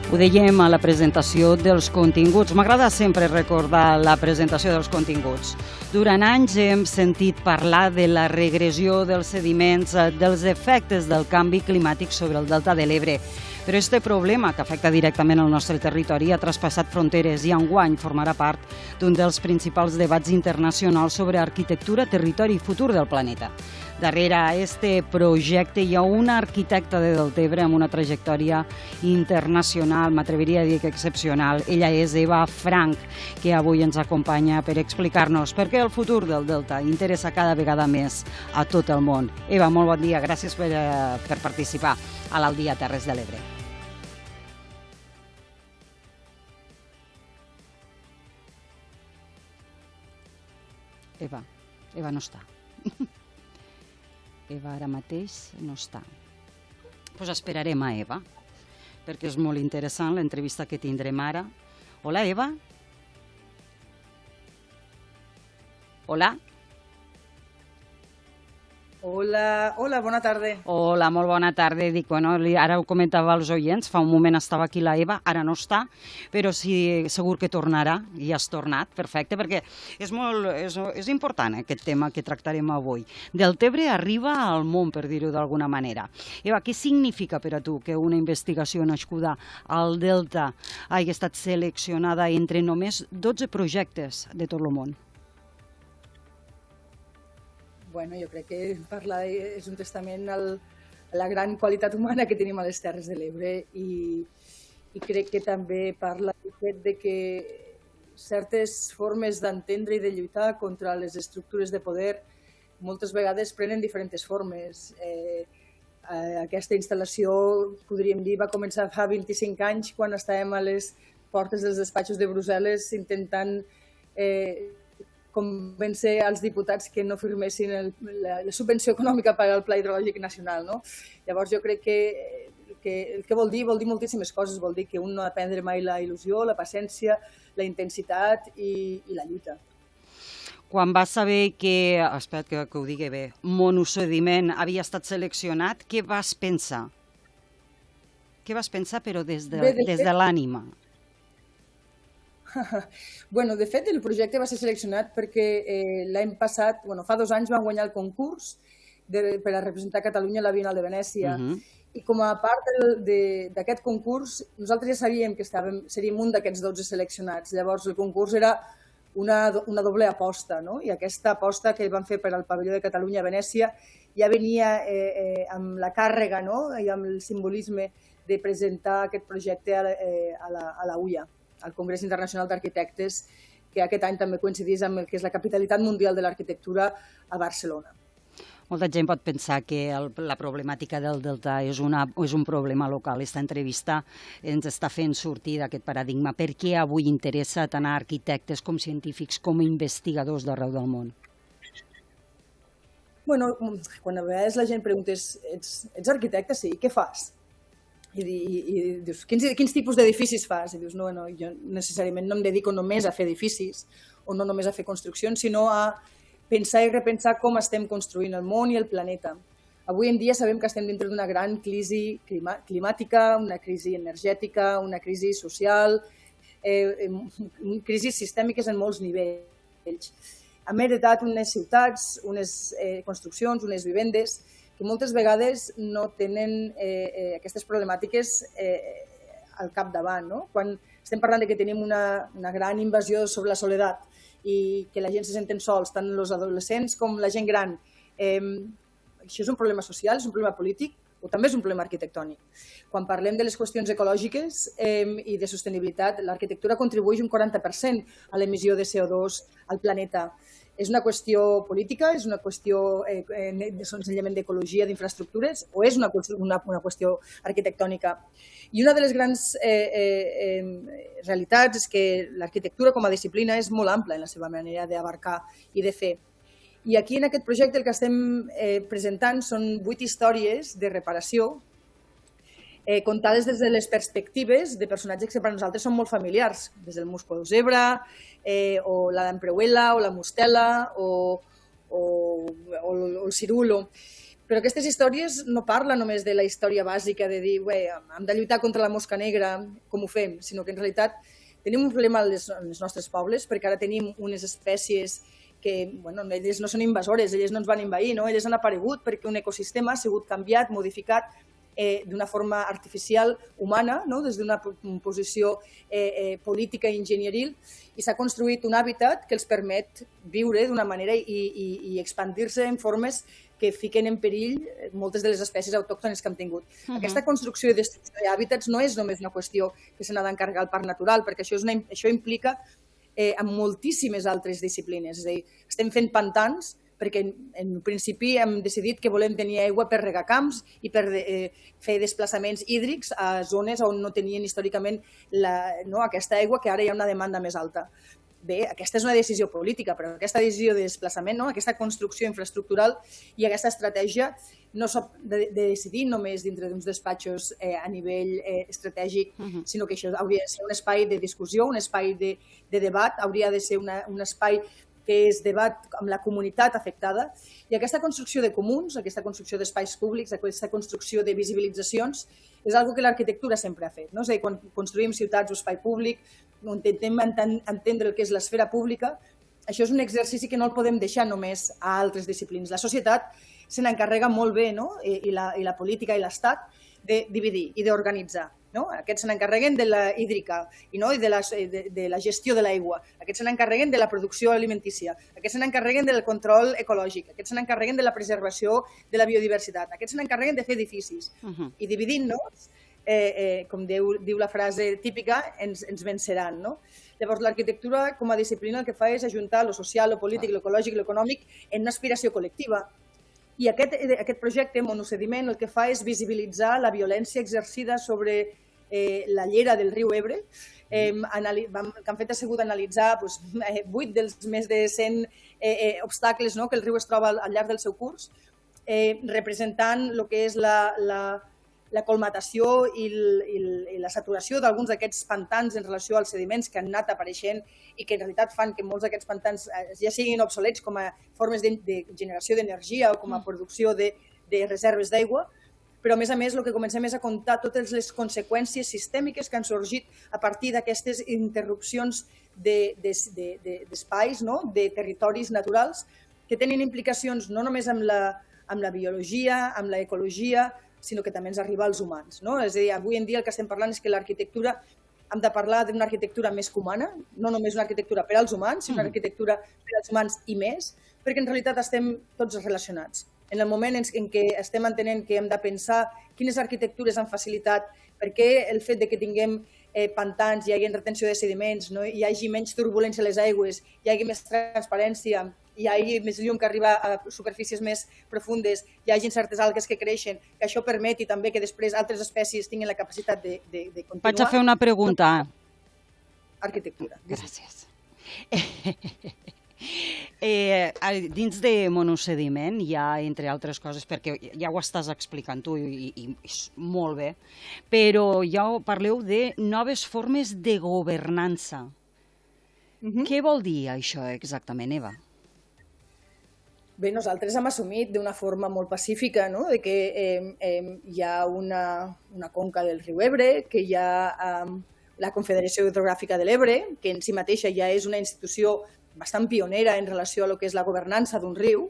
Ho dèiem a la presentació dels continguts. M'agrada sempre recordar la presentació dels continguts. Durant anys hem sentit parlar de la regressió dels sediments, dels efectes del canvi climàtic sobre el delta de l'Ebre. Però aquest problema, que afecta directament el nostre territori, ha traspassat fronteres i enguany formarà part d'un dels principals debats internacionals sobre arquitectura, territori i futur del planeta. Darrere este projecte hi ha una arquitecta de Deltebre amb una trajectòria internacional, m'atreviria a dir que excepcional. Ella és Eva Frank, que avui ens acompanya per explicar-nos per què el futur del Delta interessa cada vegada més a tot el món. Eva, molt bon dia, gràcies per participar a l'Aldia Terres de l'Ebre. Eva no està. Eva ara mateix no està. Doncs esperarem a Eva, perquè és molt interessant l'entrevista que tindrem ara. Hola, Eva? Hola? Hola, bona tarda. Hola, molt bona tarda. Dic, bueno, ara ho comentava als oients, fa un moment estava aquí la Eva, ara no està, però sí, segur que tornarà, i has tornat, perfecte, perquè és important aquest tema que tractarem avui. Deltebre arriba al món, per dir-ho d'alguna manera. Eva, què significa per a tu que una investigació nascuda al Delta hagi estat seleccionada entre només 12 projectes de tot el món? Bueno, jo crec que parlar és un testament a la gran qualitat humana que tenim a les Terres de l'Ebre i crec que també parla del fet de que certes formes d'entendre i de lluitar contra les estructures de poder moltes vegades prenen diferents formes. Aquesta instal·lació, podríem dir, va començar fa 25 anys quan estàvem a les portes dels despatxos de Brussel·les intentant convèncer als diputats que no firmessin la subvenció econòmica per al Pla Hidrològic Nacional. No? Llavors jo crec que el que vol dir moltíssimes coses. Vol dir que un no ha de perdre mai la il·lusió, la paciència, la intensitat i la lluita. Quan vas saber que, espera't que ho digui bé, monosediment havia estat seleccionat, què vas pensar? Què vas pensar, però des de l'ànima? Bueno, de fet, el projecte va ser seleccionat perquè l'any passat, fa 2 anys, vam guanyar el concurs per a representar Catalunya a la Bienal de Venècia. I com a part d'aquest concurs, nosaltres ja sabíem que seríem un d'aquests 12 seleccionats. Llavors, el concurs era una doble aposta, no? I aquesta aposta que vam fer per al Pavelló de Catalunya a Venècia ja venia amb la càrrega, no? I amb el simbolisme de presentar aquest projecte a la UIA, al Congrés Internacional d'Arquitectes, que aquest any també coincidís amb el que és la capitalitat mundial de l'arquitectura a Barcelona. Molta gent pot pensar que la problemàtica del Delta és un problema local. Aquesta entrevista ens està fent sortir d'aquest paradigma. Per què avui interessa tant a arquitectes com científics com investigadors d'arreu del món? Bueno, quan a vegades la gent pregunta, ets arquitecte? Sí, què fas? I dius, quins tipus d'edificis fas? I dius, no, jo necessàriament no em dedico només a fer edificis o no només a fer construccions, sinó a pensar i repensar com estem construint el món i el planeta. Avui en dia sabem que estem dintre d'una gran crisi climàtica, una crisi energètica, una crisi social, crisis sistèmiques en molts nivells. Hem heretat unes ciutats, unes construccions, unes vivendes que moltes vegades no tenen aquestes problemàtiques al capdavant. No? Quan estem parlant que tenim una gran invasió sobre la soledat i que la gent se senten sols, tant els adolescents com la gent gran, això és un problema social, és un problema polític o també és un problema arquitectònic. Quan parlem de les qüestions ecològiques i de sostenibilitat, l'arquitectura contribueix un 40% a l'emissió de CO2 al planeta. És una qüestió política, és una qüestió senzillament d'ecologia, d'infraestructures, o és una qüestió arquitectònica? I una de les grans realitats és que l'arquitectura com a disciplina és molt ampla en la seva manera d'abarcar i de fer. I aquí en aquest projecte el que estem presentant són 8 històries de reparació contades des de les perspectives de personatges que per nosaltres són molt familiars, des del Musclo Zebra, o l'Adam Preuela, o la Mustela, o el Cirulo. Però aquestes històries no parlen només de la història bàsica de dir hem de lluitar contra la mosca negra, com ho fem, sinó que en realitat tenim un problema als nostres pobles, perquè ara tenim unes espècies que, elles no són invasores, elles no ens van envair, no? Elles han aparegut perquè un ecosistema ha sigut canviat, modificat d'una forma artificial humana, no? Des d'una posició política i enginyeril, i s'ha construït un hàbitat que els permet viure d'una manera i expandir-se en formes que fiquen en perill moltes de les espècies autòctones que hem tingut. Aquesta construcció i destrucció d'hàbitats no és només una qüestió que se n'ha d'encarregar el Parc Natural, perquè això implica amb moltíssimes altres disciplines. És a dir, estem fent pantans perquè en principi hem decidit que volem tenir aigua per regar camps i per fer desplaçaments hídrics a zones on no tenien històricament aquesta aigua, que ara hi ha una demanda més alta. Bé, aquesta és una decisió política, però aquesta decisió de desplaçament, aquesta construcció infraestructural i aquesta estratègia no s'ha de decidir només dintre d'uns despatxos a nivell estratègic, sinó que això hauria de ser un espai de discussió, un espai de debat, hauria de ser un espai que és debat amb la comunitat afectada, i aquesta construcció de comuns, aquesta construcció d'espais públics, aquesta construcció de visibilitzacions, és una que l'arquitectura sempre ha fet. És a dir, quan construïm ciutats o espai públic, intentem entendre el que és l'esfera pública, això és un exercici que no el podem deixar només a altres disciplines. La societat se n'encarrega molt bé, i la política i l'Estat, de dividir i d'organitzar. Aquests se n'encarreguen de la hídrica i de la gestió de l'aigua. Aquests se n'encarreguen de la producció alimentícia. Aquests se n'encarreguen del control ecològic. Aquests se n'encarreguen de la preservació de la biodiversitat. Aquests se n'encarreguen de fer edificis. I dividint-nos, com diu la frase típica, ens venceran. Llavors, l'arquitectura, com a disciplina, el que fa és ajuntar lo social, lo polític, lo ecològic i lo econòmic en una aspiració col·lectiva. I aquest projecte, Monosediment, el que fa és visibilitzar la violència exercida sobre la llera del riu Ebre, que han fet ha sigut analitzar 8 dels més de 100 obstacles que el riu es troba al llarg del seu curs, representant el que és la colmatació i la saturació d'alguns d'aquests pantans en relació als sediments que han anat apareixent i que en realitat fan que molts d'aquests pantans ja siguin obsolets com a formes de generació d'energia o com a producció de reserves d'aigua, però a més el que comencem és a comptar totes les conseqüències sistèmiques que han sorgit a partir d'aquestes interrupcions d'espais, de territoris naturals, que tenen implicacions no només amb la biologia, amb l'ecologia, sinó que també ens arriba als humans. És a dir, avui en dia el que estem parlant és que l'arquitectura, hem de parlar d'una arquitectura més que humana, no només una arquitectura per als humans, sinó una arquitectura per als humans i més, perquè en realitat estem tots relacionats. En el moment en què estem entenent que hem de pensar quines arquitectures han facilitat, per què el fet que tinguem pantans, hi hagi retenció de sediments, hi hagi menys turbulència a les aigües, hi hagi més transparència, hi hagi més llum que arriba a superfícies més profundes, hi hagi certes algues que creixen, que això permeti també que després altres espècies tinguin la capacitat de continuar. Vaig a fer una pregunta. Arquitectura. Gràcies. Dins de Monosediment hi ha, entre altres coses, perquè ja ho estàs explicant tu i és molt bé, però ja parleu de noves formes de governança. Què vol dir això exactament, Eva? Bé, nosaltres hem assumit d'una forma molt pacífica de que hi ha una conca del riu Ebre, que hi ha la Confederació Hidrogràfica de l'Ebre, que en si mateixa ja és una institució bastant pionera en relació a lo que és la governança d'un riu,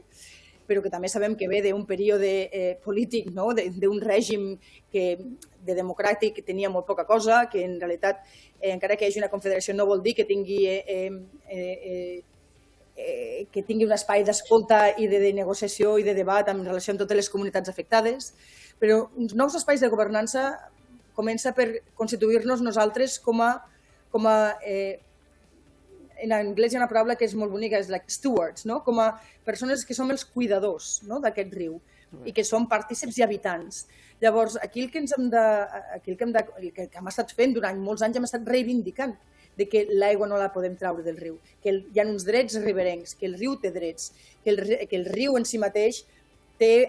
però que també sabem que ve d'un període polític, d'un règim de democràtic que tenia molt poca cosa, que en realitat, encara que hi hagi una confederació, no vol dir que tingui un espai d'escolta i de negociació i de debat en relació amb totes les comunitats afectades, però uns nous espais de governança comença per constituir-nos nosaltres com a en anglès hi ha una paraula que és molt bonica, és like stewards, com a persones que som els cuidadors d'aquest riu i que som partícips i habitants. Llavors, aquí el que hem estat fent durant molts anys hem estat reivindicant de que l'aigua no la podem treure del riu, que hi ha uns drets riberencs, que el riu té drets, que el riu en si mateix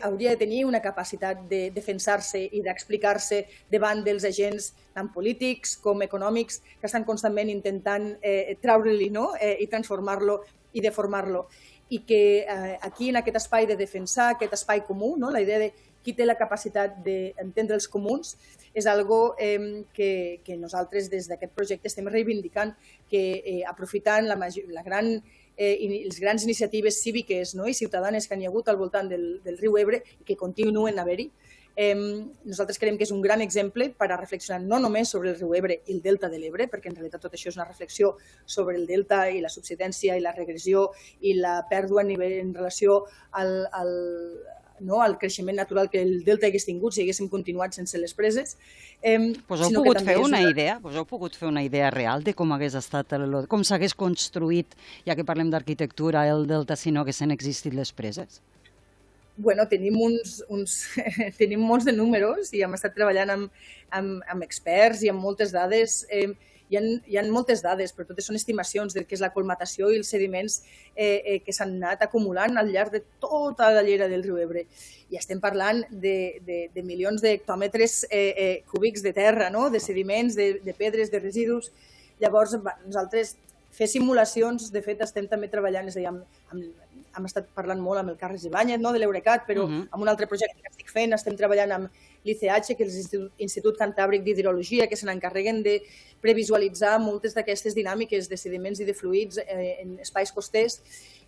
hauria de tenir una capacitat de defensar-se i d'explicar-se davant dels agents tant polítics com econòmics que estan constantment intentant treure-li i transformar-lo i deformar-lo. i que aquí, en aquest espai de defensar aquest espai comú, no? La idea de qui té la capacitat d'entendre els comuns, és algo que nosaltres des d'aquest projecte estem reivindicant, que aprofitant les grans iniciatives cíviques, no? I ciutadanes que hi ha hagut al voltant del riu Ebre i que continuen a haver-hi, nosaltres creiem que és un gran exemple per a reflexionar no només sobre el riu Ebre i el delta de l'Ebre, perquè en realitat tot això és una reflexió sobre el delta i la subsidència i la regressió i la pèrdua en relació al creixement natural que el delta hagués tingut si haguéssim continuat sense les preses. Us heu pogut fer una idea? Us heu pogut fer una idea real de com hagués estat, com s'hagués construït, ja que parlem d'arquitectura, el delta si no haguessin existit les preses? Bueno, tenim tenim molts de números i hem estat treballant amb experts i amb moltes dades. Hi ha moltes dades, però totes són estimacions del que és la colmatació i els sediments que s'han anat acumulant al llarg de tota la llera del riu Ebre. I estem parlant de milions d'hectòmetres cúbics de terra, no? De sediments, de pedres, de residus. Llavors, nosaltres fer simulacions, de fet, estem també treballant, és a dir, hem estat parlant molt amb el Carles Ibáñez, no, de l'Eurecat, però amb un altre projecte que estic fent, estem treballant amb l'ICH, que és l'Institut Cantàbric d'Hidrologia, que se n'encarreguen de previsualitzar moltes d'aquestes dinàmiques de sediments i de fluids en espais costers.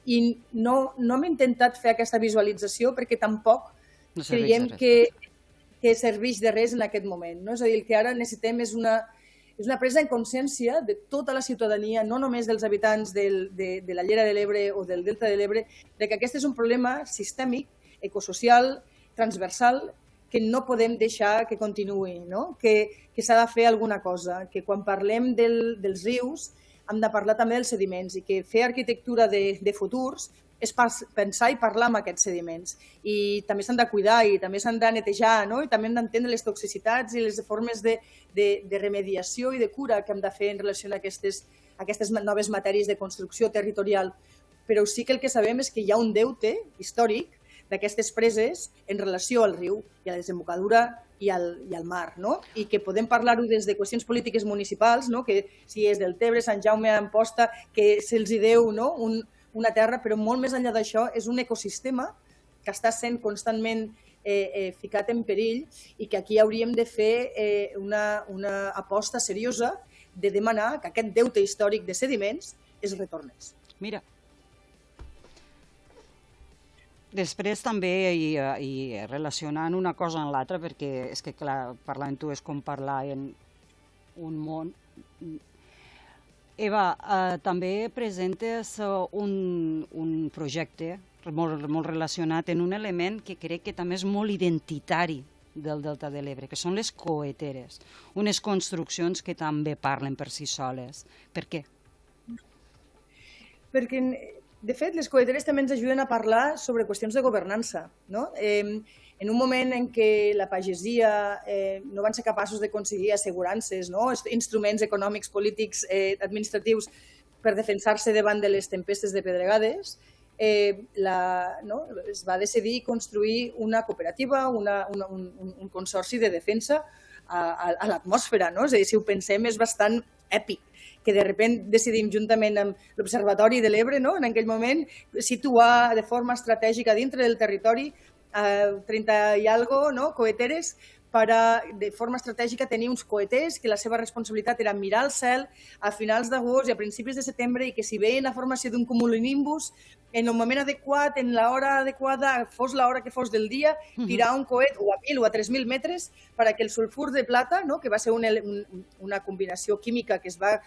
I no hem intentat fer aquesta visualització perquè tampoc creiem que serveix de res en aquest moment. És a dir, el que ara necessitem és una presa en consciència de tota la ciutadania, no només dels habitants de la llera de l'Ebre o del delta de l'Ebre, que aquest és un problema sistèmic, ecosocial, transversal, que no podem deixar que continuï, no? Que s'ha de fer alguna cosa, que quan parlem dels rius hem de parlar també dels sediments i que fer arquitectura de futurs és pensar i parlar amb aquests sediments. I també s'han de cuidar i també s'han de netejar, no? I també hem d'entendre les toxicitats i les formes de remediació i de cura que hem de fer en relació a aquestes noves matèries de construcció territorial. Però sí que el que sabem és que hi ha un deute històric d'aquestes preses en relació al riu i a la desembocadura i al mar, no? I que podem parlar-ho des de qüestions polítiques municipals, no? Que si és del Tebre, Sant Jaume, Amposta, que se'ls deu, no? Una terra, però molt més enllà d'això és un ecosistema que està sent constantment ficat en perill i que aquí hauríem de fer una aposta seriosa de demanar que aquest deute històric de sediments es retornés. Mira, després també, i relacionant una cosa amb l'altra, perquè és que clar, parlar amb tu és com parlar en un món. Eva, també presentes un projecte molt relacionat en un element que crec que també és molt identitari del delta de l'Ebre, que són les coeteres, unes construccions que també parlen per si soles. Per què? Perquè, de fet, les coeteres també ens ajuden a parlar sobre qüestions de governança, no? En un moment en què la pagesia no van ser capaços d'aconseguir assegurances, no? Instruments econòmics, polítics, administratius per defensar-se davant de les tempestes de pedregades, es va decidir construir una cooperativa, un consorci de defensa a l'atmosfera, no? És a dir, si ho pensem, és bastant èpic que de sobte decidim juntament amb l'Observatori de l'Ebre, no? En aquell moment, situar de forma estratègica dintre del territori 30 i algo, no? Coeteres, per de forma estratègica tenir uns coeters que la seva responsabilitat era mirar el cel a finals d'agost i a principis de setembre i que si veien la formació d'un cumulonimbus, en el moment adequat, en l'hora adequada, fos l'hora que fos del dia, tirar un coet o a 1.000 o a 3.000 metres perquè el sulfur de plata, no? Que va ser una combinació química que es va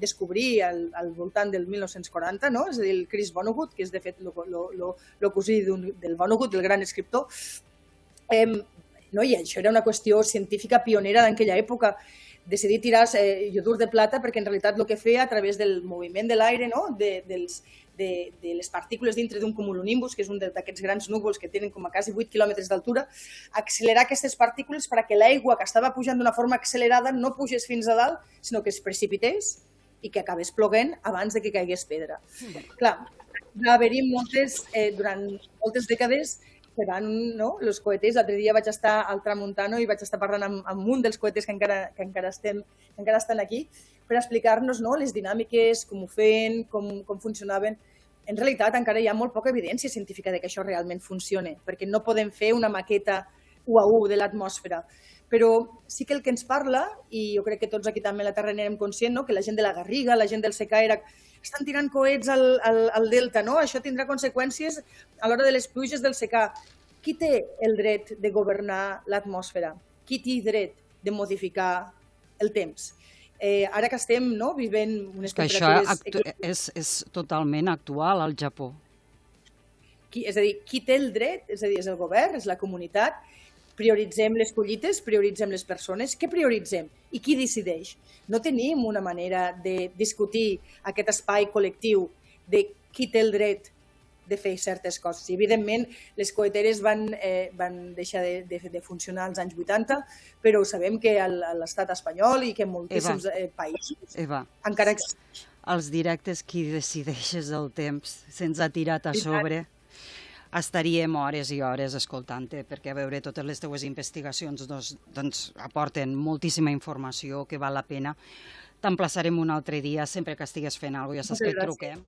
descobrir al voltant del 1940, no? És a dir, el Chris Vonnegut, que és de fet el cosí del Vonnegut, del gran escriptor, no? I això era una qüestió científica pionera d'aquella època, decidir tirar iodur de plata perquè en realitat el que feia a través del moviment de l'aire, no? de les partícules dintre d'un cumulonimbus, que és un d'aquests grans núvols que tenen com a quasi 8 quilòmetres d'altura, accelerar aquestes partícules perquè l'aigua que estava pujant d'una forma accelerada no pugés fins a dalt, sinó que es precipités i que acabés ploguent abans de que caigués pedra. Clar, va haver-hi durant moltes dècades que van, no? Els coeters. L'altre dia vaig estar al Tramuntano i vaig estar parlant amb un dels coeters que encara estan aquí per explicar-nos, no? Les dinàmiques, com ho feien, com funcionaven. en realitat encara hi ha molt poca evidència científica de que això realment funcioni, perquè no podem fer una maqueta 1 a 1 de l'atmosfera. Però sí que el que ens parla, i jo crec que tots aquí també a la Terra n'érem conscients, no? Que la gent de la Garriga, la gent del secà, estan tirant coets al delta, no? Això tindrà conseqüències a l'hora de les pluges del secà. Qui té el dret de governar l'atmosfera? Qui té dret de modificar el temps? Ara que estem vivint unes temperatures... Això és totalment actual al Japó. És a dir, qui té el dret? És a dir, és el govern, és la comunitat. Prioritzem les collites, prioritzem les persones. Què prioritzem? I qui decideix? No tenim una manera de discutir aquest espai col·lectiu de qui té el dret de fer certes coses. I, evidentment, les coeteres van deixar de funcionar als anys 80, però sabem que a l'estat espanyol i que en moltíssims països encara existeix. Els directes, qui decideix és el temps. Se'ns ha tirat a sobre. Estaríem hores i hores escoltant-te, perquè a veure, totes les teues investigacions doncs, aporten moltíssima informació que val la pena. T'emplaçarem un altre dia, sempre que estigues fent alguna cosa, ja saps que et truquem.